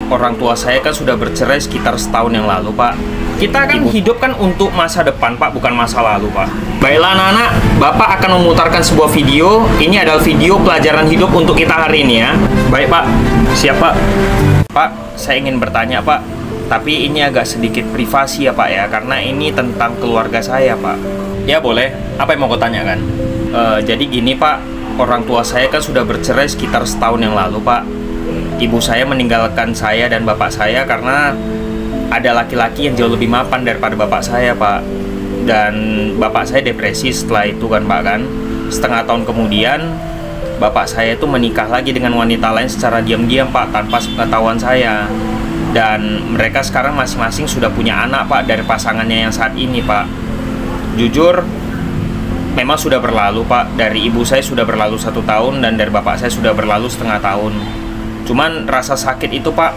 orang tua saya kan sudah bercerai sekitar setahun yang lalu, Pak. Kita kan hidup kan untuk masa depan, Pak, bukan masa lalu, Pak. Baiklah anak-anak, Bapak akan memutarkan sebuah video. Ini adalah video pelajaran hidup untuk kita hari ini ya. Baik, Pak. Siap, Pak. Pak, saya ingin bertanya, Pak. Tapi ini agak sedikit privasi ya, Pak ya, karena ini tentang keluarga saya, Pak. Ya, boleh. Apa yang mau kau tanyakan? Jadi gini, Pak. Orang tua saya kan sudah bercerai sekitar setahun yang lalu, Pak. Ibu saya meninggalkan saya dan bapak saya karena ada laki-laki yang jauh lebih mapan daripada bapak saya, Pak. Dan bapak saya depresi setelah itu kan, Pak, kan. Setengah tahun kemudian bapak saya itu menikah lagi dengan wanita lain secara diam-diam, Pak, tanpa sepengetahuan saya. Dan mereka sekarang masing-masing sudah punya anak, Pak, dari pasangannya yang saat ini, Pak. Jujur, memang sudah berlalu, Pak. Dari ibu saya sudah berlalu 1 tahun dan dari bapak saya sudah berlalu setengah tahun. Cuman rasa sakit itu, Pak,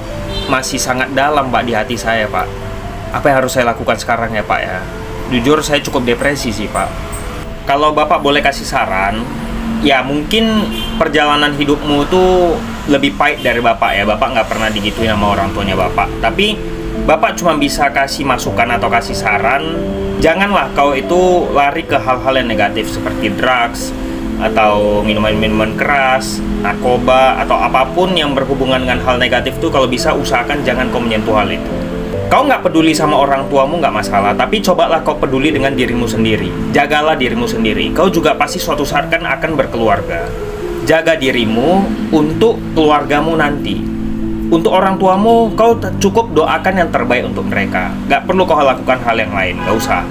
masih sangat dalam, Pak, di hati saya, Pak. Apa yang harus saya lakukan sekarang ya, Pak ya? Jujur saya cukup depresi sih, Pak. Kalau Bapak boleh kasih saran, ya mungkin perjalanan hidupmu itu lebih pahit dari Bapak ya. Bapak nggak pernah digituin sama orang tuanya Bapak. Tapi Bapak cuma bisa kasih masukan atau kasih saran, janganlah kau itu lari ke hal-hal yang negatif seperti drugs atau minuman-minuman keras, narkoba, atau apapun yang berhubungan dengan hal negatif itu. Kalau bisa usahakan jangan kau menyentuh hal itu. Kau nggak peduli sama orang tuamu nggak masalah, tapi cobalah kau peduli dengan dirimu sendiri. Jagalah dirimu sendiri. Kau juga pasti suatu saat kan akan berkeluarga. Jaga dirimu untuk keluargamu nanti. Untuk orang tuamu, kau cukup doakan yang terbaik untuk mereka. Nggak perlu kau lakukan hal yang lain, nggak usah.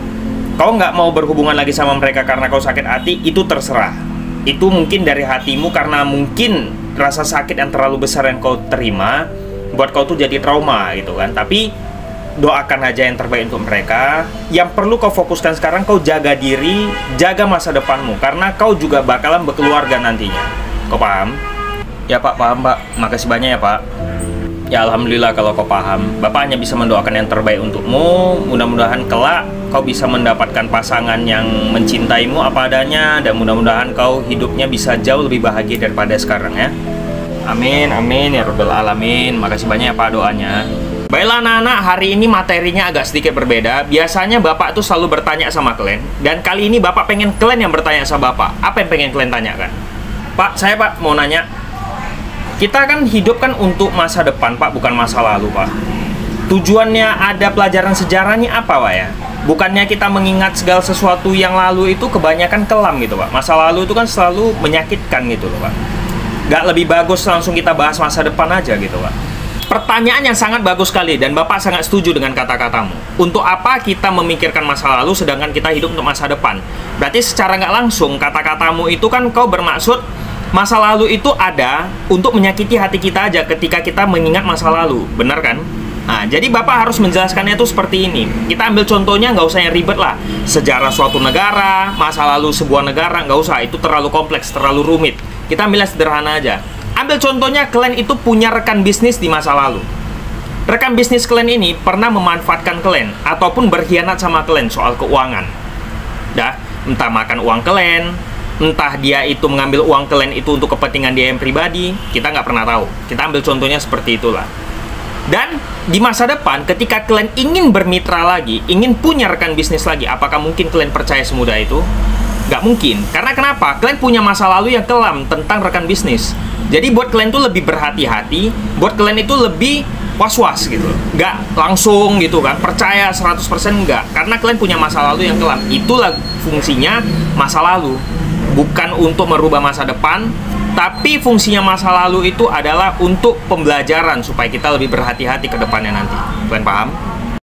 Kau nggak mau berhubungan lagi sama mereka karena kau sakit hati, itu terserah. Itu mungkin dari hatimu karena mungkin rasa sakit yang terlalu besar yang kau terima buat kau tuh jadi trauma gitu kan. Tapi doakan aja yang terbaik untuk mereka. Yang perlu kau fokuskan sekarang, kau jaga diri, jaga masa depanmu, karena kau juga bakalan berkeluarga nantinya. Kau paham? Ya, Pak, paham, Pak. Makasih banyak ya, Pak. Ya, alhamdulillah kalau kau paham. Bapak hanya bisa mendoakan yang terbaik untukmu. Mudah-mudahan kelak kau bisa mendapatkan pasangan yang mencintaimu apa adanya, dan mudah-mudahan kau hidupnya bisa jauh lebih bahagia daripada sekarang ya. Amin, amin ya rabbal alamin. Makasih banyak ya, Pak, doanya. Baiklah anak-anak, hari ini materinya agak sedikit berbeda. Biasanya Bapak tuh selalu bertanya sama kalian, dan kali ini Bapak pengen kalian yang bertanya sama Bapak. Apa yang pengen kalian tanyakan? Pak, saya Pak mau nanya. Kita kan hidup kan untuk masa depan, Pak, bukan masa lalu, Pak. Tujuannya ada pelajaran sejarahnya apa, Pak ya? Bukannya kita mengingat segala sesuatu yang lalu itu kebanyakan kelam gitu, Pak. Masa lalu itu kan selalu menyakitkan gitu loh, Pak. Gak lebih bagus langsung kita bahas masa depan aja gitu, Pak. Pertanyaan yang sangat bagus sekali, dan Bapak sangat setuju dengan kata-katamu. Untuk apa kita memikirkan masa lalu sedangkan kita hidup untuk masa depan? Berarti secara nggak langsung kata-katamu itu kan kau bermaksud masa lalu itu ada untuk menyakiti hati kita aja ketika kita mengingat masa lalu, benar kan? Nah, jadi Bapak harus menjelaskannya itu seperti ini. Kita ambil contohnya, nggak usah yang ribet lah. Sejarah suatu negara, masa lalu sebuah negara, nggak usah. Itu terlalu kompleks, terlalu rumit. Kita ambil yang sederhana aja. Ambil contohnya, kalian itu punya rekan bisnis di masa lalu. Rekan bisnis kalian ini pernah memanfaatkan kalian ataupun berkhianat sama kalian soal keuangan. Dah, entah makan uang kalian, entah dia itu mengambil uang kalian itu untuk kepentingan dia yang pribadi, kita nggak pernah tahu. Kita ambil contohnya seperti itulah. Dan di masa depan, ketika kalian ingin bermitra lagi, ingin punya rekan bisnis lagi, apakah mungkin kalian percaya semudah itu? Nggak mungkin. Karena kenapa? Kalian punya masa lalu yang kelam tentang rekan bisnis. Jadi buat kalian tuh lebih berhati-hati, buat kalian itu lebih was-was gitu. Nggak langsung gitu kan, percaya 100% nggak. Karena kalian punya masa lalu yang kelam. Itulah fungsinya masa lalu. Bukan untuk merubah masa depan, tapi fungsinya masa lalu itu adalah untuk pembelajaran supaya kita lebih berhati-hati ke depannya nanti. Kalian paham?